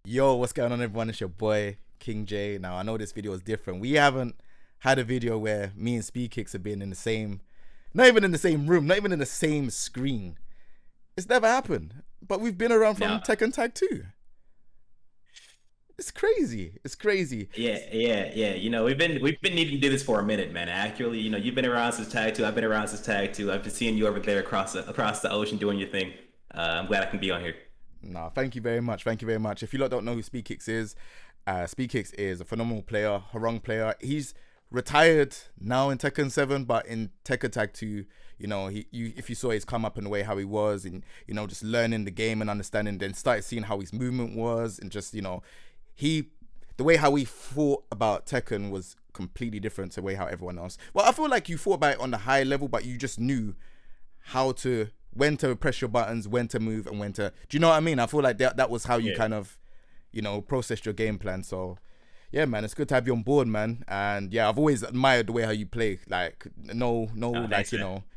Yo, what's going on, everyone? It's your boy King J. Now I know this video is different. We haven't had a video where me and Speedkicks have been in the same, not even in the same room, not even in the same screen. It's never happened. But we've been around from No, Tekken Tag 2. It's crazy. It's crazy. yeah. We've been needing to do this for a minute, man. Actually, you've been around since Tag Two. I've been around since Tag Two. I've been seeing you over there across the ocean doing your thing. I'm glad I can be on here. No, thank you very much. Thank you very much. If you lot don't know who Speedkicks is a phenomenal player, Harung player. He's retired now in Tekken 7, but in Tekken Tag 2, if you saw his come up and the way how he was, and just learning the game and understanding, then started seeing how his movement was, and just the way how he thought about Tekken was completely different to the way how everyone else. Well, I feel like you thought about it on the high level, but you just knew when to press your buttons, when to move, and when to. Do you know what I mean? I feel like that was how you kind of, processed your game plan. So, yeah, man, it's good to have you on board, man. And yeah, I've always admired the way how you play. Like, no, Thanks,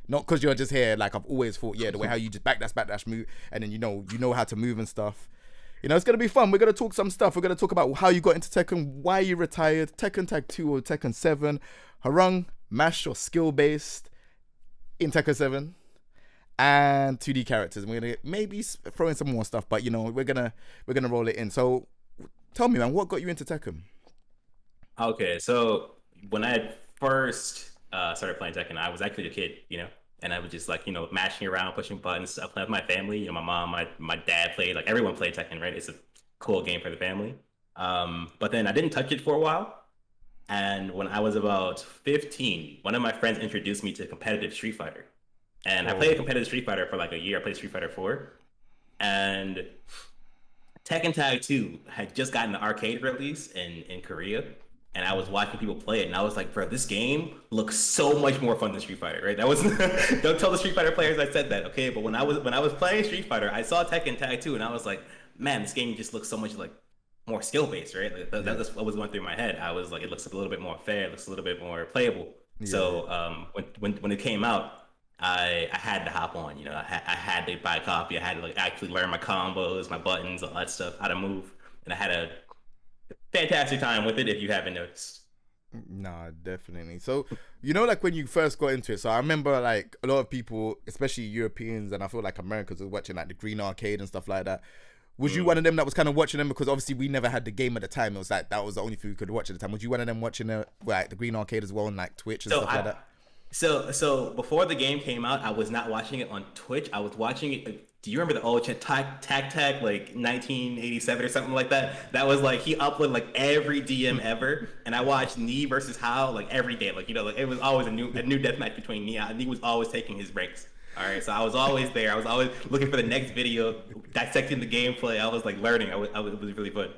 not because you're just here. Like, I've always thought, yeah, the way how you just backdash move, and then you know how to move and stuff. It's gonna be fun. We're gonna talk some stuff. We're gonna talk about how you got into Tekken, why you retired, Tekken Tag 2 or Tekken 7, Harung, mash or skill based in Tekken 7, and 2D characters. And we're gonna maybe throw in some more stuff, but we're gonna roll it in. So tell me, man, what got you into Tekken? Okay, so when I first started playing Tekken, I was actually a kid, and I was just like, mashing around, pushing buttons. I played with my family. My mom, my dad played. Like everyone played Tekken, right? It's a cool game for the family. But then I didn't touch it for a while. And when I was about 15, one of my friends introduced me to competitive Street Fighter. And I played competitive Street Fighter for like a year. I played Street Fighter 4. And Tekken Tag 2 had just gotten the arcade release in Korea. And I was watching people play it, and I was like, bro, this game looks so much more fun than Street Fighter, right? That was don't tell the Street Fighter players I said that, okay? But when I was playing Street Fighter, I saw Tekken Tag 2, and I was like, man, this game just looks so much like more skill based, right? Like, that's what was going through my head. I was like, it looks a little bit more fair, it looks a little bit more playable. Yeah. So when it came out, I had to hop on. I had to buy a copy. I had to like actually learn my combos, my buttons, all that stuff, how to move, and I had a fantastic time with it if you haven't noticed. Nah, definitely. So, like when you first got into it, so I remember like a lot of people, especially Europeans, and I feel like Americans, were watching like the Green Arcade and stuff like that. Was you one of them that was kind of watching them? Because obviously we never had the game at the time. It was like that was the only thing we could watch at the time. Was you one of them watching the Green Arcade as well on like Twitch and stuff like that? So before the game came out, I was not watching it on Twitch. I was watching it. Do you remember the old Tag like 1987 or something like that? That was like he uploaded like every DM ever, and I watched Knee versus How like every day. Like like it was always a new deathmatch between Knee. Knee was always taking his breaks. All right, so I was always there. I was always looking for the next video, dissecting the gameplay. I was like learning. It was really fun.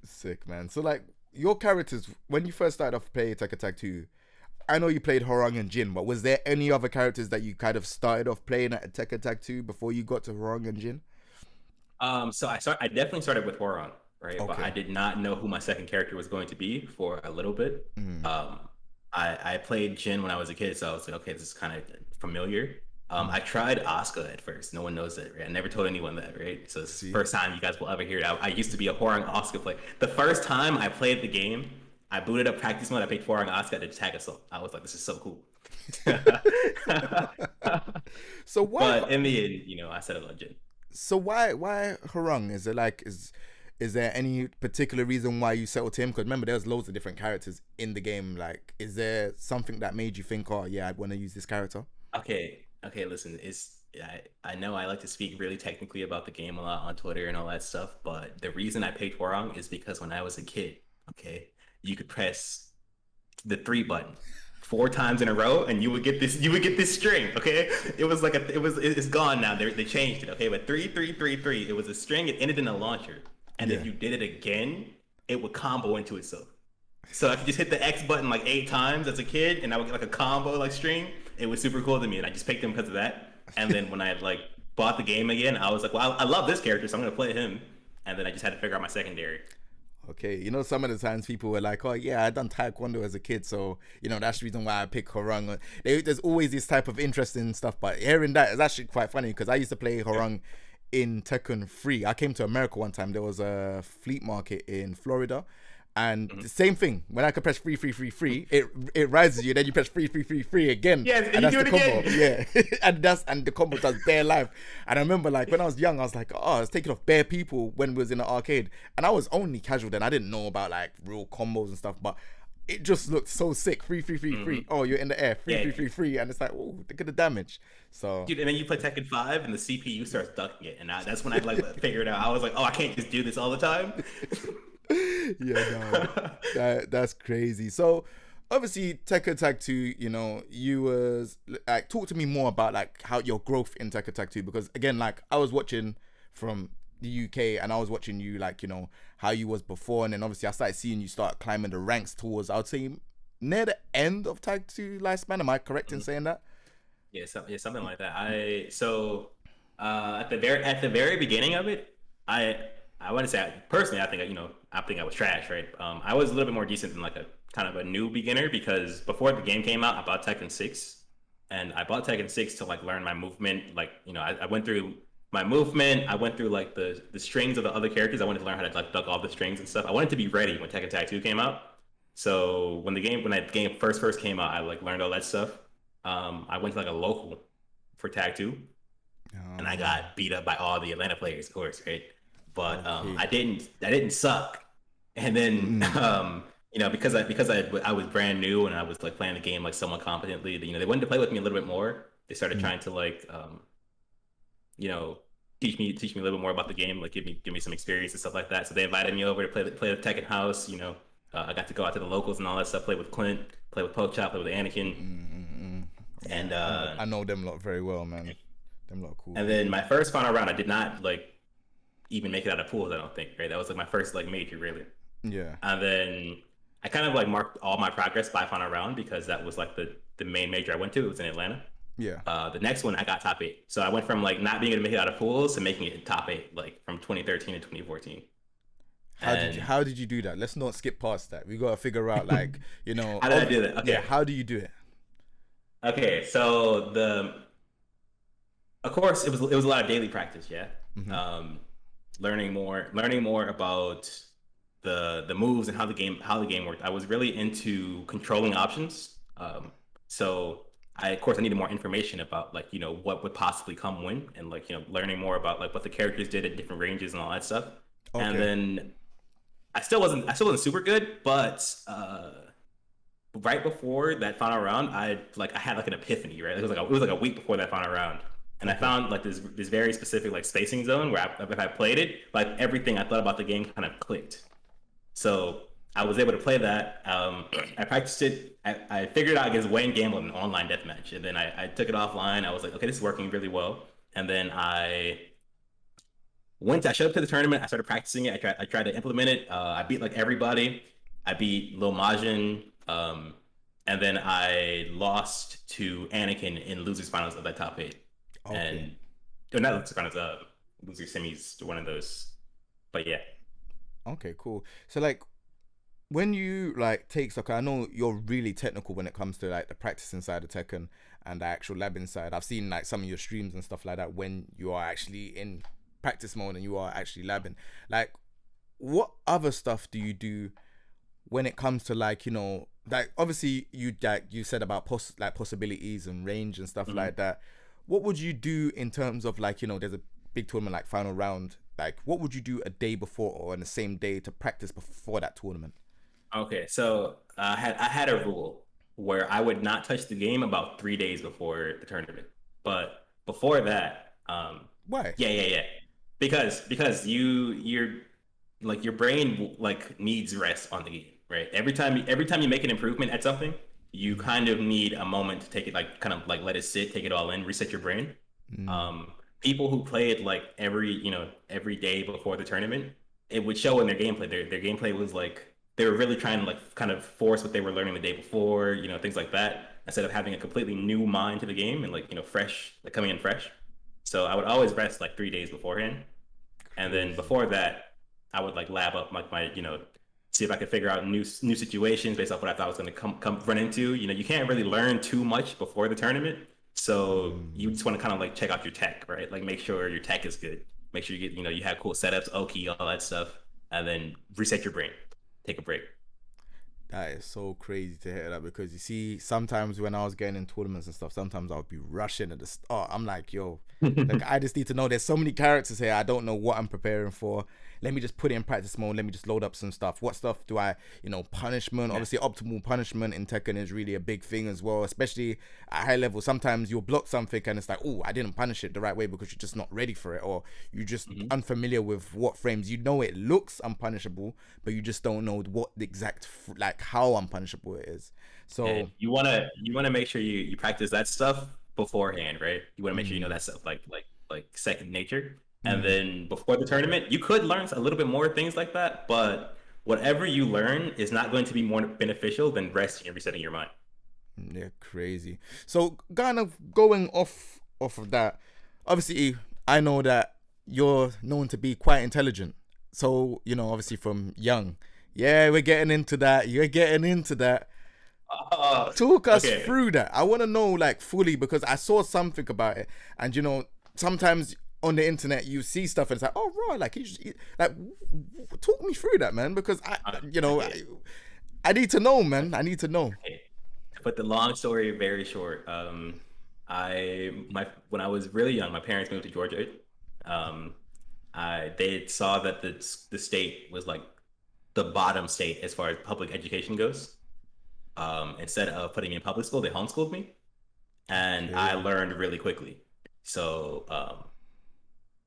Sick, man. So like your characters when you first started off playing Tekken Tag 2. I know you played Harung and Jin, but was there any other characters that you kind of started off playing at Tekken Tag 2 before you got to Harung and Jin? So I definitely started with Horong, right? Okay. But I did not know who my second character was going to be for a little bit. I played Jin when I was a kid, so I was like, okay, this is kind of familiar. I tried Asuka at first. No one knows that, right? I never told anyone that, right? So it's the first time you guys will ever hear it. I used to be a Horong Asuka player. The first time I played the game, I booted up practice mode. I picked Horong Asuka to tag assault. I was like, this is so cool. So why? But in the end, I settled on Jin. So why Harung? Is it like is there any particular reason why you settled him? Because remember, there's loads of different characters in the game. Like, is there something that made you think, oh yeah, I'd want to use this character? Okay. Listen, I know I like to speak really technically about the game a lot on Twitter and all that stuff, but the reason I picked Horong is because when I was a kid, okay, you could press the 3 button 4 times in a row and you would get this string, okay? It was like it's gone now. They changed it, okay? But 3 3 3 3, it was a string. It ended in a launcher, and if you did it again, it would combo into itself. So I could just hit the X button like 8 times as a kid, and I would get like a combo like string. It was super cool to me, and I just picked him because of that. And then when I like bought the game again, I was like, well, I love this character, so I'm gonna play him. And then I just had to figure out my secondary. Okay, some of the times people were like, oh yeah, I done Taekwondo as a kid, so that's the reason why I pick Harung. There's always this type of interest in stuff, but hearing that is actually quite funny because I used to play Harung in Tekken 3. I came to America one time. There was a fleet market in Florida. And the same thing. When I could press 3, it rises you. Then you press 3 again. Yes, and that's you the do it combo. again. Yeah, and the combo does bare life. And I remember like when I was young, I was like, oh, I was taking off bare people when we was in the arcade, and I was only casual then. I didn't know about like real combos and stuff, but it just looked so sick. 3. Oh, you're in the air. 3, and it's like, oh, look at the damage. So, dude, and then you play Tekken 5 and the CPU starts ducking it, and that's when I like figured out. I was like, oh, I can't just do this all the time. Yeah, no, that's crazy. So obviously Tekken Tag 2, you know, you was like, talk to me more about like how your growth in Tekken Tag 2, because again, like I was watching from the UK and I was watching you, like, you know, how you was before, and then obviously I started seeing you start climbing the ranks towards, I would say, near the end of Tag 2 lifespan. Am I correct in saying that? Yeah, something like that. At the very beginning of it, I want to say personally, I think, you know, I think I was trash, right? I was a little bit more decent than like a kind of a new beginner, because before the game came out, I bought Tekken 6, and I bought Tekken 6 to like learn my movement. Like, you know, I went through my movement. I went through like the strings of the other characters. I wanted to learn how to like duck all the strings and stuff. I wanted to be ready when Tekken Tag 2 came out. So when that game first came out, I like learned all that stuff. I went to like a local for Tag 2, and I got beat up by all the Atlanta players, of course, right? But I didn't suck. And then you know, because I was brand new and I was like playing the game like somewhat competently, you know, they wanted to play with me a little bit more. They started trying to like you know, teach me a little bit more about the game, like give me some experience and stuff like that. So they invited me over to play the Tekken house. You know, I got to go out to the locals and all that stuff, play with Clint, play with Pokechop, play with Anakin. And I know them lot very well, man. Them lot cool. And then my first final round, I did not like even make it out of pools, I don't think, right? That was like my first like major, really. Yeah. And then I kind of like marked all my progress by final round, because that was like the main major I went to. It was in Atlanta. Yeah. The next one I got top 8. So I went from like not being able to make it out of pools to making it top 8, like from 2013 to 2014. How did you do that? Let's not skip past that. We gotta figure out, like, you know, how did I do that? Okay. Yeah, how do you do it? Okay, so of course it was a lot of daily practice, yeah. Mm-hmm. Learning more about the moves and how the game worked. I was really into controlling options. So I needed more information about, like, you know, what would possibly come when, and like, you know, learning more about like what the characters did at different ranges and all that stuff. Okay. And then I still wasn't super good, but right before that final round, I had like an epiphany, right? It was like a week before that final round. And I found like this very specific like spacing zone where if I played it, like everything I thought about the game kind of clicked. So I was able to play that. I practiced it. I figured it out against Wayne Gamble in an online deathmatch, and then I took it offline. I was like, okay, this is working really well. And then I showed up to the tournament. I started practicing it. I tried to implement it. I beat like everybody. I beat Lil Majin. And then I lost to Anakin in losers finals of that top 8. Okay. And not losers finals, loser semis to one of those. But yeah. Okay, cool. So like, when you like take soccer, I know you're really technical when it comes to like the practicing side of Tekken and the actual labbing side. I've seen like some of your streams and stuff like that when you are actually in practice mode and you are actually labbing. Like, what other stuff do you do when it comes to, like, you know, like obviously you said about possibilities and range and stuff like that. What would you do in terms of, like, you know, there's a big tournament like final round, like what would you do a day before or on the same day to practice before that tournament? Okay, so I had a rule where I would not touch the game about 3 days before the tournament. But before that, why? Yeah. Because you're like, your brain like needs rest on the game, right? Every time you make an improvement at something, you kind of need a moment to take it, like kind of like let it sit, take it all in, reset your brain. People who play it like every day before the tournament, it would show in their gameplay. Their gameplay was like, they were really trying to like kind of force what they were learning the day before, you know, things like that, instead of having a completely new mind to the game and, like, you know, fresh, like coming in fresh. So I would always rest like 3 days beforehand. And then before that, I would like lab up like my, you know, see if I could figure out new situations based off what I thought I was going to come run into. You know, you can't really learn too much before the tournament. So you just want to kind of like check out your tech, right? Like make sure your tech is good. Make sure you get, you have cool setups, Oki, all that stuff, and then reset your brain. Take a break. That is so crazy to hear that, because you see, sometimes when I was getting in tournaments and stuff, sometimes I would be rushing at the start. I'm like, yo, like I just need to know. There's so many characters here. I don't know what I'm preparing for. Let me just put it in practice mode. Let me just load up some stuff. What stuff do I, punishment? Yeah. Obviously, optimal punishment in Tekken is really a big thing as well, especially at high level. Sometimes you'll block something and it's like, oh, I didn't punish it the right way because you're just not ready for it, or you're just unfamiliar with what frames. You know it looks unpunishable, but you just don't know what the exact, like how unpunishable it is. So Yeah, you wanna make sure you practice that stuff beforehand, right? You wanna make sure you know that stuff like second nature. And then before the tournament, you could learn a little bit more things like that, but whatever you learn is not going to be more beneficial than resting and resetting your mind. yeah, crazy. So kind of going off of that, obviously I know that you're known to be quite intelligent. So, obviously from young. Yeah, we're getting into that. You're getting into that. Talk us Okay. through that. I want to know like fully, because I saw something about it, and sometimes on the internet you see stuff and it's like, oh right, like like talk me through that, man, because Okay. I need to know, man. I need to know. Okay. To put the long story very short, when I was really young, my parents moved to Georgia. Um, they saw that the state was like the bottom state as far as public education goes. Instead of putting me in public school, they homeschooled me, and I Okay. learned really quickly. So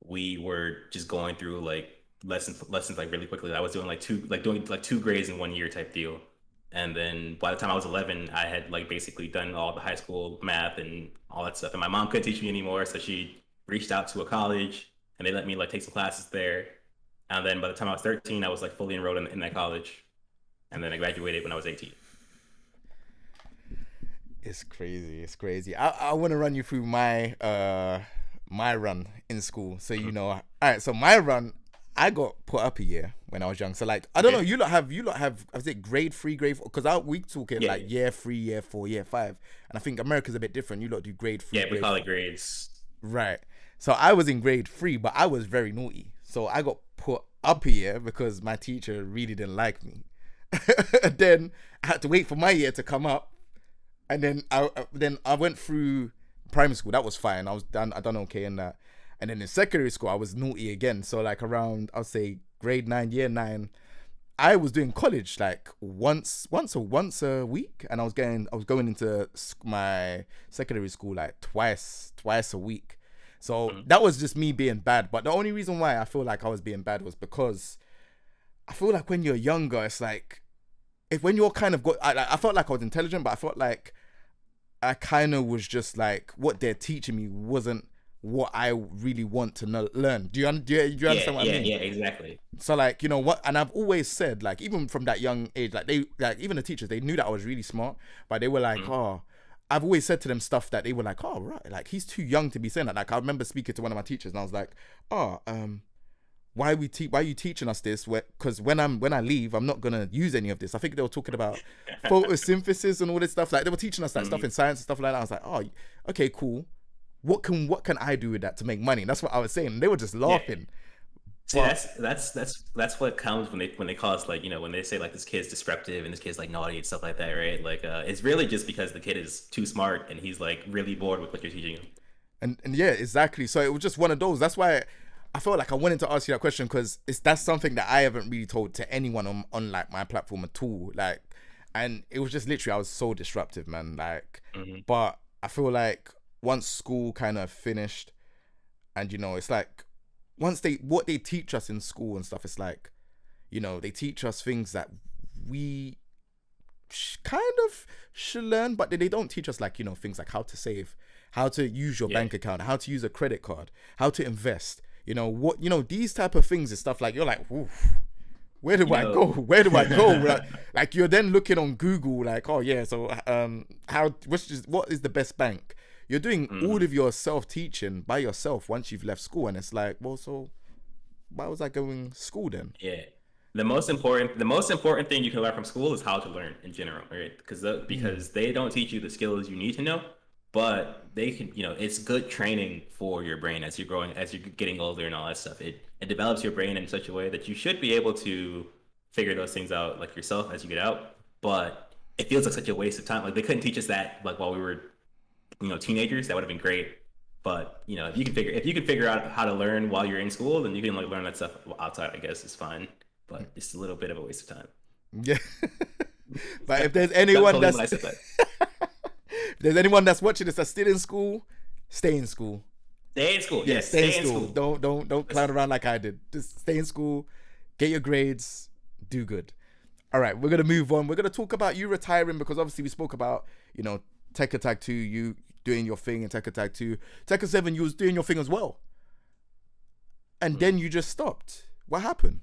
we were just going through like lessons like really quickly. I was doing like two grades in 1 year type deal. And then by the time I was 11, I had like basically done all the high school math and all that stuff. And my mom couldn't teach me anymore, so she reached out to a college and they let me like take some classes there. And then by the time I was 13, I was like fully enrolled in that college. And then I graduated when I was 18. It's crazy. It's crazy. I want to run you through my run in school. So all right. So my run, I got put up a year when I was young. So like, I don't know. Okay. You lot have is it grade 3, grade 4? Because we talk it Yeah. like year 3, year 4, year 5, and I think America's a bit different. You lot do grade 3, Yeah, we grade call 4. it grades. Right. So I was in grade 3, but I was very naughty. So I got put up a year because my teacher really didn't like me. Then I had to wait for my year to come up, and then I went through primary school. That was fine. I done okay in that. And then in secondary school, I was naughty again. So like around, I'll say grade 9, year 9, I was doing college like once a week, and I was going into my secondary school like twice a week. So Mhm. that was just me being bad. But the only reason why I feel like I was being bad was because I feel like when you're younger, it's like, if when you're kind of I felt like I was intelligent, but I felt like I kind of was just like, what they're teaching me wasn't what I really want to learn. Do you Yeah, understand what I yeah, mean? yeah, exactly. So like, you know what? And I've always said, like, even from that young age, like even the teachers, they knew that I was really smart, but they were like, Mhm. oh, I've always said to them stuff that they were like, oh right, like he's too young to be saying that. Like I remember speaking to one of my teachers, and I was like, oh, why are you teaching us this? Because when I leave, I'm not gonna use any of this. I think they were talking about photosynthesis and all this stuff. Like they were teaching us like stuff Mhm. in science and stuff like that. I was like, oh, okay, cool. What can I do with that to make money? And that's what I was saying. And they were just Yeah. laughing. See, But that's what comes when they call us like, when they say like this kid's disruptive and this kid's like naughty and stuff like that, right? Like it's really just because the kid is too smart and he's like really bored with what you're teaching him. and yeah, exactly. So it was just one of those. That's why I felt like I wanted to ask you that question, because that's something that I haven't really told to anyone on like my platform at all. Like, and it was just literally, I was so disruptive, man. Like, Hmm. but I feel like once school kind of finished, and it's like, once what they teach us in school and stuff, it's like, they teach us things that we kind of should learn, but they don't teach us like, things like how to save, how to use your Yeah. bank account, how to use a credit card, how to invest. These type of things and stuff, like you're like, oof, where do I go? Yo. Where do I go? Like you're then looking on Google, like, oh yeah, so what is the best bank? You're doing all Mhm. of your self teaching by yourself once you've left school, and it's like, well, so why was I going school then? Yeah. The most important thing you can learn from school is how to learn in general, right? Because Mm. they don't teach you the skills you need to know. but they can, it's good training for your brain as you're growing, as you're getting older and all that stuff. It develops your brain in such a way that you should be able to figure those things out like yourself as you get out. But it feels like such a waste of time. Like they couldn't teach us that like while we were, teenagers. That would have been great. But if you can figure out how to learn while you're in school, then you can like learn that stuff outside. I guess is fine. But it's a little bit of a waste of time. Yeah. But if there's anyone if there's anyone that's watching this that's still in school, stay in school. Stay in school. Yeah, Yes, stay in school. Don't clown around like I did. Just stay in school, get your grades, do good. All right, we're gonna move on. We're gonna talk about you retiring because obviously we spoke about Tekken Tag 2, you doing your thing in Tekken Tag 2. Tekken 7, you was doing your thing as well, and then you just stopped. What happened?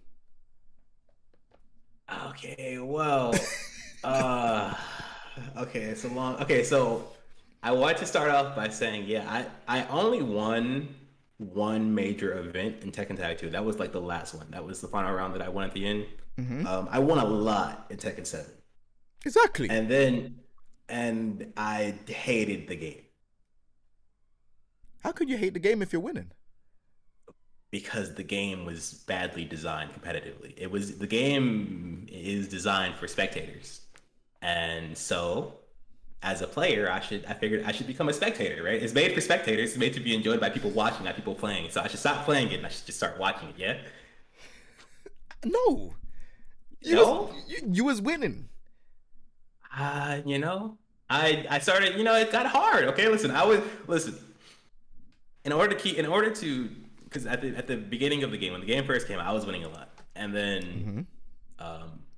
Okay, well, okay, it's a long. Okay, so I want to start off by saying, yeah, I only won one major event in Tekken Tag 2. That was like the last one. That was the final round that I won at the end. I won a lot in Tekken 7. Exactly. And I hated the game. How could you hate the game if you're winning? Because the game was badly designed competitively. The game is designed for spectators. And so as a player, I figured I should become a spectator, right? It's made for spectators. It's made to be enjoyed by people watching, not people playing. So I should stop playing it and I should just start watching it, yeah? No. You was winning. I started, it got hard. Okay, listen. Because at the beginning of the game, when the game first came out, I was winning a lot, and then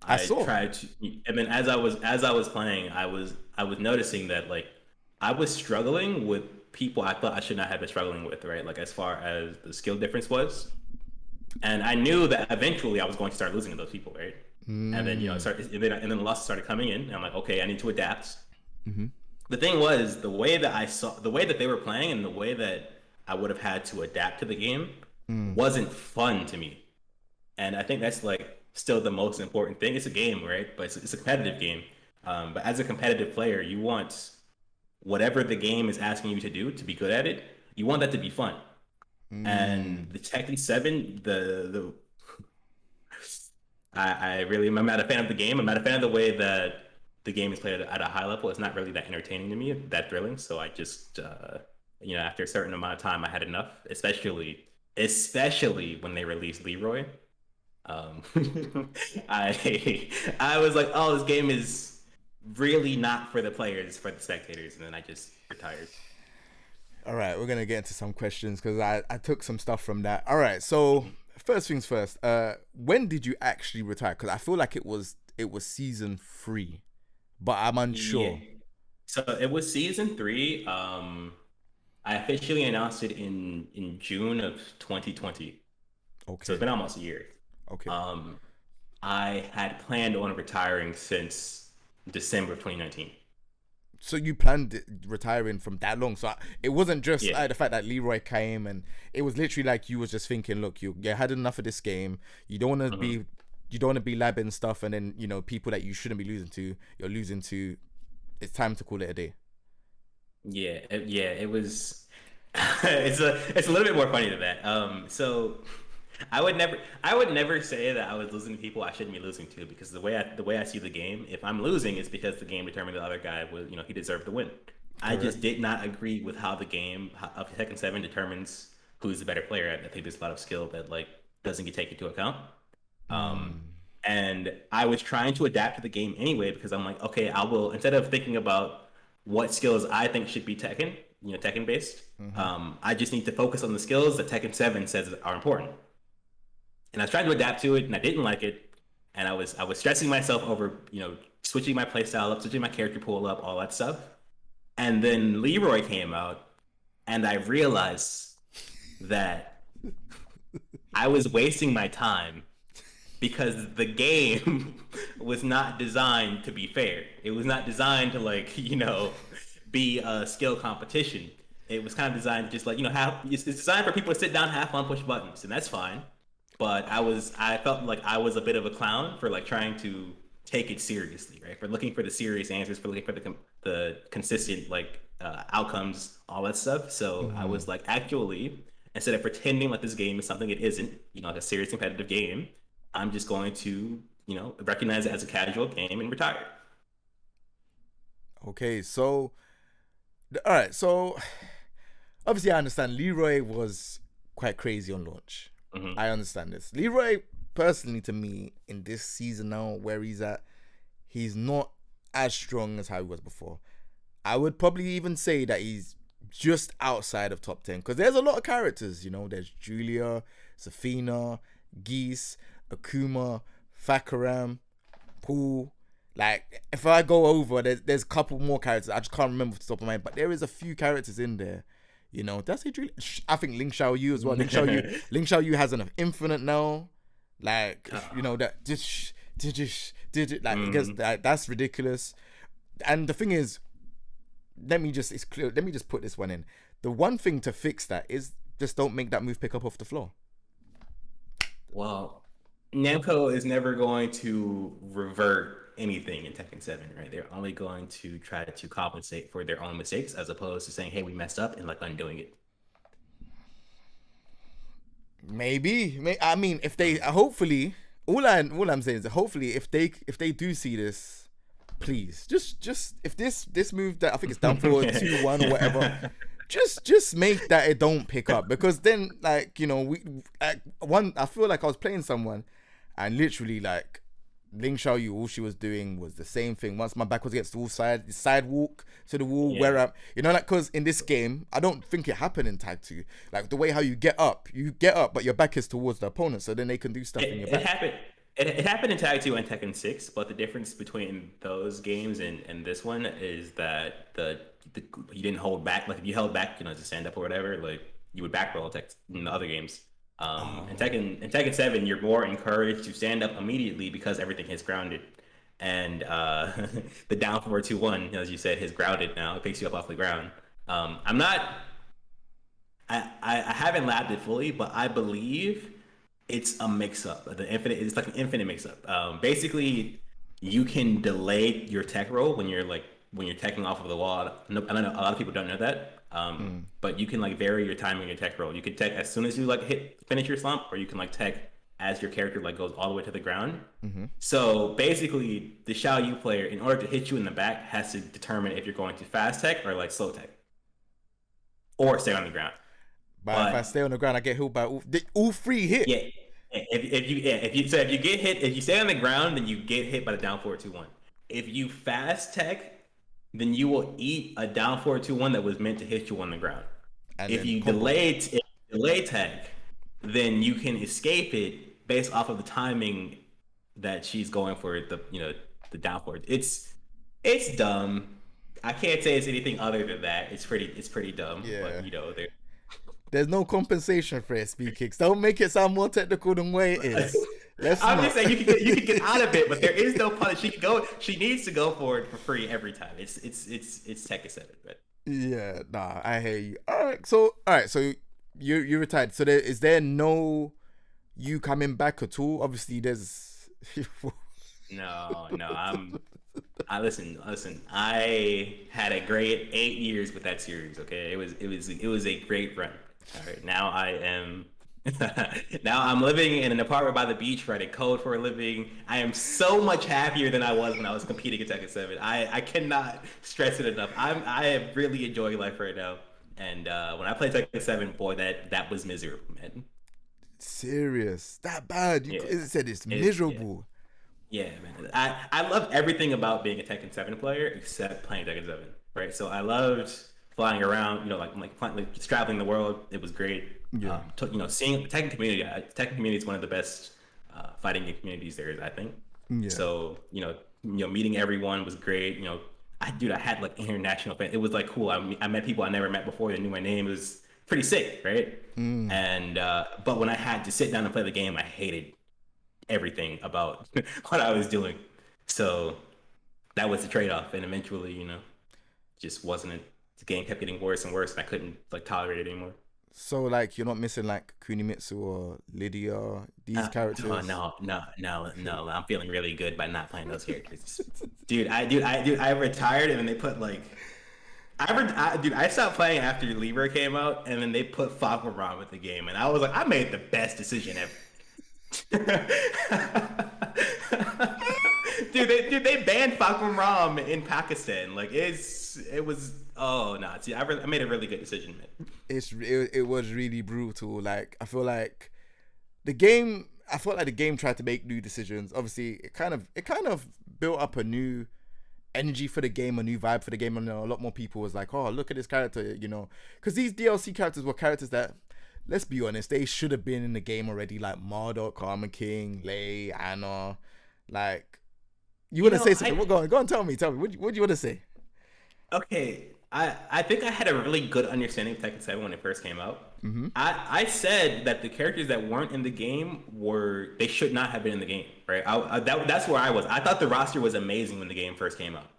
as I was playing, I was noticing that like I was struggling with people I thought I should not have been struggling with, right? Like as far as the skill difference was, and I knew that eventually I was going to start losing to those people, right? And then and then the losses started coming in, and I'm like, okay, I need to adapt. The thing was the way that they were playing and the way that I would have had to adapt to the game wasn't fun to me. And I think that's like still the most important thing. It's a game, right? But it's a competitive game. But as a competitive player, you want whatever the game is asking you to do to be good at it. You want that to be fun. And the Tekken 7, I'm not a fan of the game. I'm not a fan of the way that the game is played at a high level. It's not really that entertaining to me, that thrilling. So I just, after a certain amount of time, I had enough. Especially when they released Leroy. I was like, oh, this game is really not for the players, it's for the spectators, and then I just retired. All right, we're gonna get into some questions because I took some stuff from that. All right, so first things first. When did you actually retire? Because I feel like it was season 3, but I'm unsure. Yeah. So it was season 3. I officially announced it in June of 2020. Okay. So it's been almost a year. Okay. I had planned on retiring since December of 2019. So you planned retiring from that long. So it wasn't just the fact that Leroy came, and it was literally like you was just thinking, look, you had enough of this game. You don't want to be, labbing stuff, and then people that you shouldn't be losing to, you're losing to. It's time to call it a day. Yeah, it was. It's a little bit more funny than that. So I would never say that I was losing to people I shouldn't be losing to, because the way I see the game, if I'm losing, it's because the game determined the other guy was, he deserved to win. Correct. I just did not agree with how the game of Tekken 7 determines who's the better player. I think there's a lot of skill that like doesn't get taken into account. And I was trying to adapt to the game anyway, because I'm like, okay, I will, instead of thinking about what skills I think should be Tekken, Tekken based, I just need to focus on the skills that Tekken 7 says are important. And I was trying to adapt to it, and I didn't like it. And I was stressing myself over, switching my playstyle up, switching my character pool up, all that stuff. And then Leroy came out, and I realized that I was wasting my time, because the game was not designed to be fair. It was not designed to be a skill competition. It was kind of designed to just it's designed for people to sit down, have fun, push buttons, and that's fine. But I felt like I was a bit of a clown for trying to take it seriously, right? For looking for the serious answers, for looking for the consistent outcomes, all that stuff. So I was like, actually, instead of pretending like this game is something it isn't, like a serious competitive game, I'm just going to, recognize it as a casual game and retire. Okay, so all right, so obviously I understand Leroy was quite crazy on launch. Mm-hmm. I understand this. Leroy, personally, to me, in this season now, where he's at, he's not as strong as how he was before. I would probably even say that he's just outside of top 10 because there's a lot of characters. There's Julia, Safina, Geese, Akuma, Fakaram, Paul. Like, if I go over, there's a couple more characters. I just can't remember off the top of my head, but there is a few characters in there. That's it. I think Ling Xiaoyu as well. Ling Xiaoyu has an infinite now. Like, that just like, because that's ridiculous. And the thing is, let me just put this one in. The one thing to fix that is just don't make that move pick up off the floor. Well, Namco is never going to revert anything in Tekken 7, right? They're only going to try to compensate for their own mistakes as opposed to saying, hey, we messed up, and like undoing it. Maybe. I mean, if they hopefully, all I'm saying is that hopefully if they do see this, please just if this move that I think it's down for 2-1 or whatever, just make that it don't pick up, because then I feel like I was playing someone and literally like Ling Xiaoyu, all she was doing was the same thing. Once my back was against the wall side walk to the wall, where I'm, because in this game, I don't think it happened in Tag 2. Like, the way how you get up, but your back is towards the opponent, so then they can do stuff in your back. It happened in Tag 2 and Tekken 6, but the difference between those games and this one is that you didn't hold back. Like, if you held back, to stand up or whatever, like, you would back roll in the other games. In Tekken 7, you're more encouraged to stand up immediately because everything is grounded. And the down forward 2-1, as you said, is grounded now. It picks you up off the ground. I haven't labbed it fully, but I believe it's a mix-up. It's like an infinite mix-up. Basically, you can delay your tech roll when you're teching off of the wall. I know a lot of people don't know that. But you can like vary your timing in your tech roll. You can tech as soon as you like finish your slump, or you can like tech as your character like goes all the way to the ground. So basically, the Xiaoyu player, in order to hit you in the back, has to determine if you're going to fast tech or like slow tech, or stay on the ground. But if I stay on the ground, I get hit by all three hit. Yeah. If you get hit, if you stay on the ground, then you get hit by the down forward 2-1. If you fast tech, then you will eat a down forward 2-1 that was meant to hit you on the ground. And if you delay tech, then you can escape it based off of the timing that she's going for the down forward. It's dumb. I can't say it's anything other than that. It's pretty dumb. Yeah. But there's no compensation for it, Speedkicks. Don't make it sound more technical than what it is. I'm just saying you can get out of it, but there is no punish. She needs to go for it for free every time. It's Tekken 7, but yeah, nah, I hear you. All right, so you retired. So is there no you coming back at all? Obviously, there's no. I listen. I had a great 8 years with that series. Okay, it was a great run. All right, now I'm living in an apartment by the beach, writing code for a living. I am so much happier than I was when I was competing in Tekken 7. I cannot stress it enough. I am really enjoying life right now. And when I played Tekken 7, boy, that was miserable, man. Serious? That bad? You said it's miserable. Yeah, man. I loved everything about being a Tekken 7 player except playing Tekken 7, right? So I loved flying around, like traveling the world. It was great. Yeah. Seeing the Tekken community. Tekken community is one of the best fighting game communities there is, I think. Yeah. So meeting everyone was great. I had like international fans. It was like cool. I met people I never met before. They knew my name. It was pretty sick, right? And but when I had to sit down and play the game, I hated everything about what I was doing. So that was the trade-off, and eventually, just wasn't it. The game kept getting worse and worse, and I couldn't like tolerate it anymore. So like you're not missing like Kunimitsu or Lydia, these characters? No. I'm feeling really good by not playing those characters. Dude, I retired, and then they put like Dude, I stopped playing after Leroy came out, and then they put Falcon Rom with the game, and I was like, I made the best decision ever. Dude, they banned Falcon Rom in Pakistan. Like it was. Oh no, see, I made a really good decision, man. It was really brutal. Like I feel like the game. I felt like the game tried to make new decisions. Obviously, it kind of built up a new energy for the game, a new vibe for the game, and a lot more people was like, "Oh, look at this character," because these DLC characters were characters that, let's be honest, they should have been in the game already, like Marduk, Karma King, Lei, Anna. Like, you want to say something? Go on, tell me. What do you want to say? Okay, I think I had a really good understanding of Tekken 7 when it first came out. Mm-hmm. I said that the characters that weren't in the game they should not have been in the game, right? That's where I was. I thought the roster was amazing when the game first came out.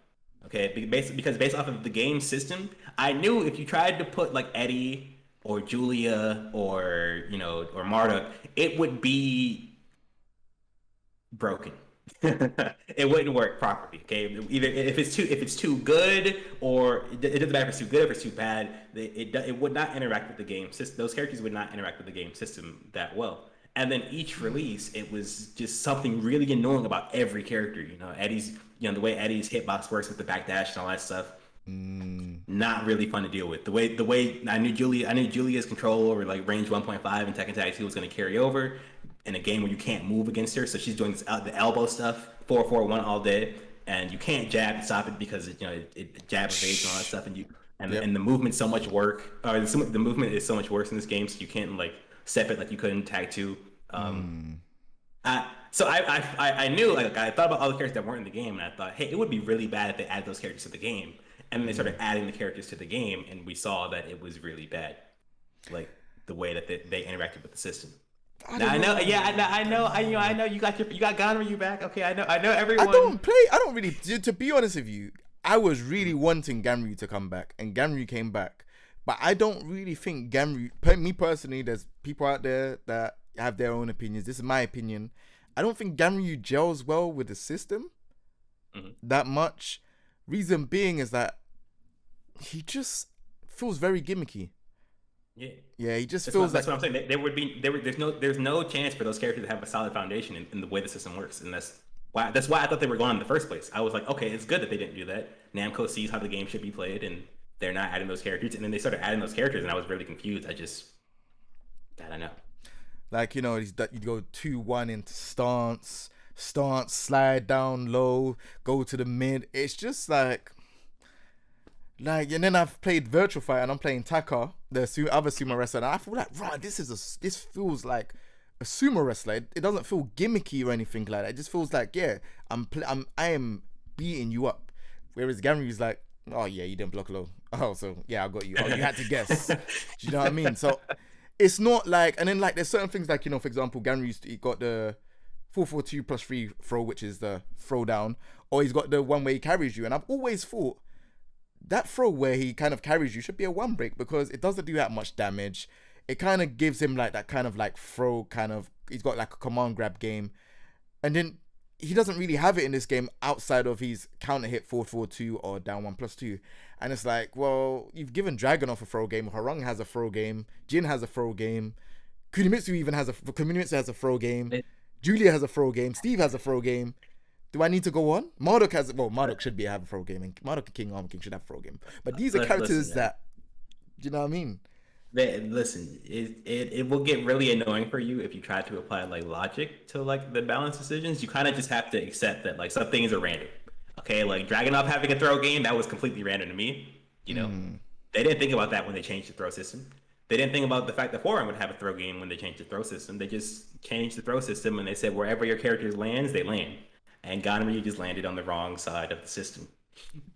Okay, because based off of the game system, I knew if you tried to put like Eddie or Julia or or Marduk, it would be broken. It wouldn't work properly. Okay, either if it's too good, or it doesn't matter if it's too good or if it's too bad. It would not interact with the game system. Those characters would not interact with the game system that well. And then each release, it was just something really annoying about every character. Eddie's, the way Eddie's hitbox works with the backdash and all that stuff. Not really fun to deal with. The way I knew Julia's control over like range 1.5 in Tekken Tag 2 was going to carry over in a game where you can't move against her, so she's doing the elbow stuff, 4-4-1 all day, and you can't jab and stop it because it jab evades and all that stuff, and the movement's so much work, or the movement is so much worse in this game, so you can't like step it like you could in Tag 2. So I knew, like, I thought about all the characters that weren't in the game, and I thought, hey, it would be really bad if they added those characters to the game. And then they started adding the characters to the game, and we saw that it was really bad, like the way that they interacted with the system. I know. You got Ganryu back. Okay, I know everyone. I don't really. To be honest with you, I was really wanting Ganryu to come back, and Ganryu came back. But I don't really think Ganryu. Me personally, there's people out there that have their own opinions. This is my opinion. I don't think Ganryu gels well with the system that much. Reason being is that he just feels very gimmicky. Yeah, he just feels that's what I'm saying. There's no chance for those characters to have a solid foundation in the way the system works, and that's why I thought they were gone in the first place. I was like, okay, it's good that they didn't do that. Namco sees how the game should be played, and they're not adding those characters. And then they started adding those characters, and I was really confused. I don't know. Like, you go 2-1 into stance, slide down low, go to the mid. It's just like, and then I've played Virtual Fight and I'm playing Taka, the other sumo wrestler, and I feel like, right, this feels like a sumo wrestler. It doesn't feel gimmicky or anything like that. It just feels like, yeah, I am beating you up. Whereas Ganryu's like, oh yeah, you didn't block low. Oh, so yeah, I got you. Oh, you had to guess. Do you know what I mean? So it's not like, and then like there's certain things like, for example, Ganryu's he got the 4-4-2 plus 3 throw, which is the throw down, or he's got the one where he carries you. And I've always thought that throw where he kind of carries you should be a one break, because it doesn't do that much damage. It kind of gives him like that kind of like throw kind of, he's got like a command grab game. And then he doesn't really have it in this game outside of his counter hit 4-4-2 or down 1+2. And it's like, well, you've given Dragunov a throw game, Harung has a throw game, Jin has a throw game, Kunimitsu has a throw game, Julia has a throw game, Steve has a throw game. Do I need to go on? Marduk should have a throw game, and Marduk King, Armor King should have a throw game. But these are characters that, do you know what I mean? Listen, it will get really annoying for you if you try to apply like logic to like the balance decisions. You kind of just have to accept that like some things are random. Okay, like Dragunov having a throw game, that was completely random to me. They didn't think about that when they changed the throw system. They didn't think about the fact that Forearm would have a throw game when they changed the throw system. They just changed the throw system and they said wherever your characters lands, they land. And Ganryu just landed on the wrong side of the system.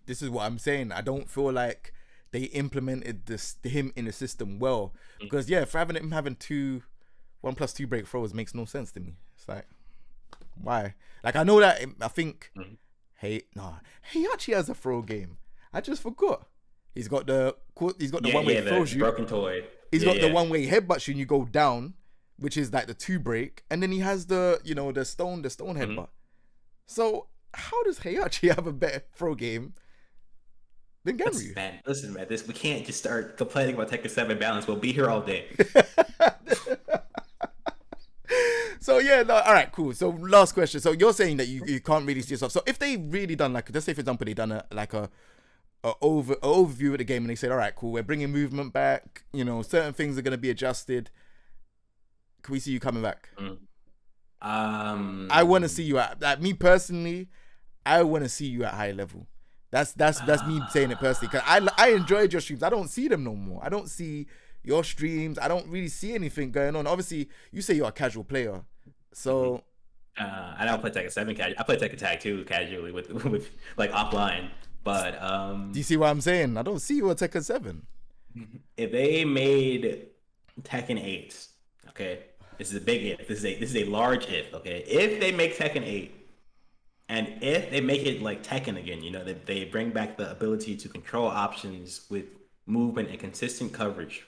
This is what I'm saying. I don't feel like they implemented him in the system well. Because for him having 1+2 break throws makes no sense to me. It's like, why? Like, I know that, I think, he actually has a throw game. I just forgot. He's got the one where he throws you. Broken toy. He's got the one where he headbutts you and you go down, which is like the 2 break. And then he has the stone headbutt. So how does Heihachi have a better throw game Then Genryu. Man, listen, man, we can't just start complaining about Tekken 7 balance. We'll be here all day. So yeah, no, all right, cool. So last question. So you're saying that you can't really see yourself. So if they really done like, let's say for example, they done a overview of the game and they said, all right, cool, we're bringing movement back. You know, certain things are gonna be adjusted. Can we see you coming back? I want to see you at, like, me personally. I want to see you at high level. That's me saying it personally, because I enjoyed your streams. I don't see them no more. I don't see your streams. I don't really see anything going on. Obviously, you say you're a casual player, so I don't play Tekken 7 casually. I play Tekken Tag 2 casually with like offline. But do you see what I'm saying? I don't see you at Tekken 7. If they made Tekken 8, okay, this is a big if. This is a large if. Okay, if they make Tekken 8. And if they make it like Tekken again, you know, that they bring back the ability to control options with movement and consistent coverage,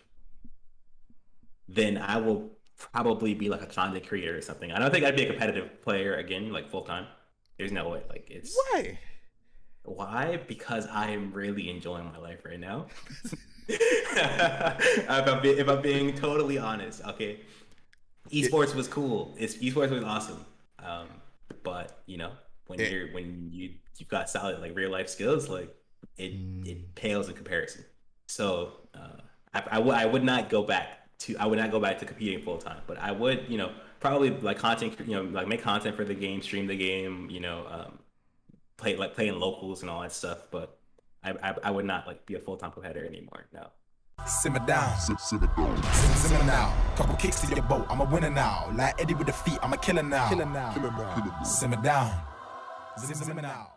then I will probably be like a content creator or something. I don't think I'd be a competitive player again, like full time. There's no way. Like, it's why? Because I am really enjoying my life right now. If I'm being totally honest, okay. Esports was cool. Esports was awesome. But you know, when you've got solid like real life skills, like it pales in comparison. So I would not go back to competing full time, but I would, you know, probably like content, you know, like make content for the game, stream the game, you know, play in locals and all that stuff. But I would not like be a full time competitor anymore. No. Simmer down, simmer now. Couple kicks to your boat, I'm a winner now. Like Eddie with the feet, I'm a killer now. Simmer down, simmer now.